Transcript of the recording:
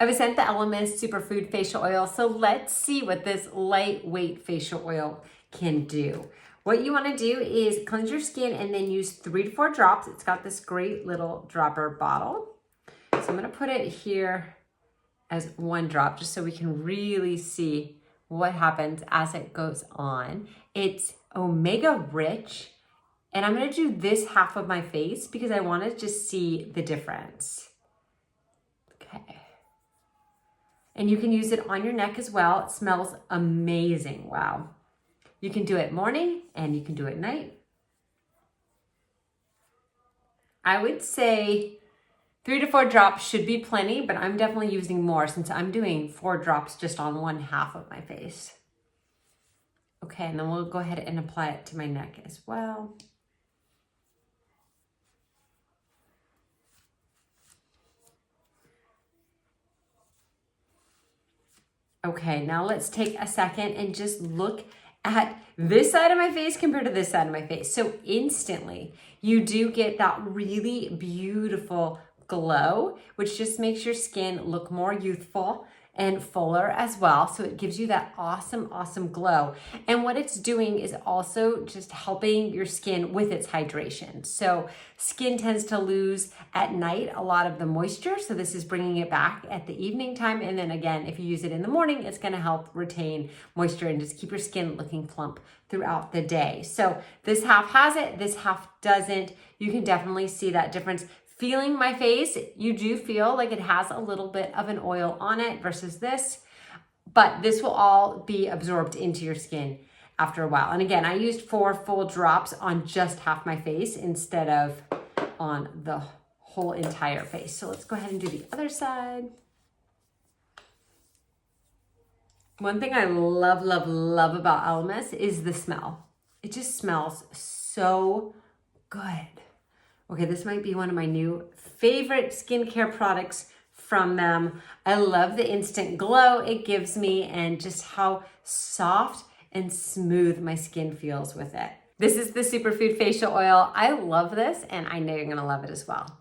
I've sent the ELEMIS Superfood Facial Oil, so let's see what this lightweight facial oil can do. What you want to do is cleanse your skin and then use 3 to 4 drops. It's got this great little dropper bottle. So I'm going to put it here as 1 drop just so we can really see what happens as it goes on. It's omega rich, and I'm going to do this half of my face because I want to just see the difference. Okay. And you can use it on your neck as well. It smells amazing. Wow. You can do it morning and you can do it night. I would say 3 to 4 drops should be plenty, but I'm definitely using more since I'm doing 4 drops just on 1/2 of my face. Okay, and then we'll go ahead and apply it to my neck as well. Okay, now let's take a second and just look at this side of my face compared to this side of my face. So instantly, you do get that really beautiful glow, which just makes your skin look more youthful and fuller as well. So it gives you that awesome glow. And what it's doing is also just helping your skin with its hydration. So skin tends to lose at night a lot of the moisture. So this is bringing it back at the evening time. And then again, if you use it in the morning, it's going to help retain moisture and just keep your skin looking plump throughout the day. So this half has it, this half doesn't. You can definitely see that difference. Feeling my face, you do feel like it has a little bit of an oil on it versus this, but this will all be absorbed into your skin after a while. And again, I used 4 full drops on just half my face instead of on the whole entire face. So let's go ahead and do the other side. One thing I love about ELEMIS is the smell. It just smells so good. Okay, this might be one of my new favorite skincare products from them. I love the instant glow it gives me and just how soft and smooth my skin feels with it. This is the Superfood Facial Oil. I love this and I know you're gonna love it as well.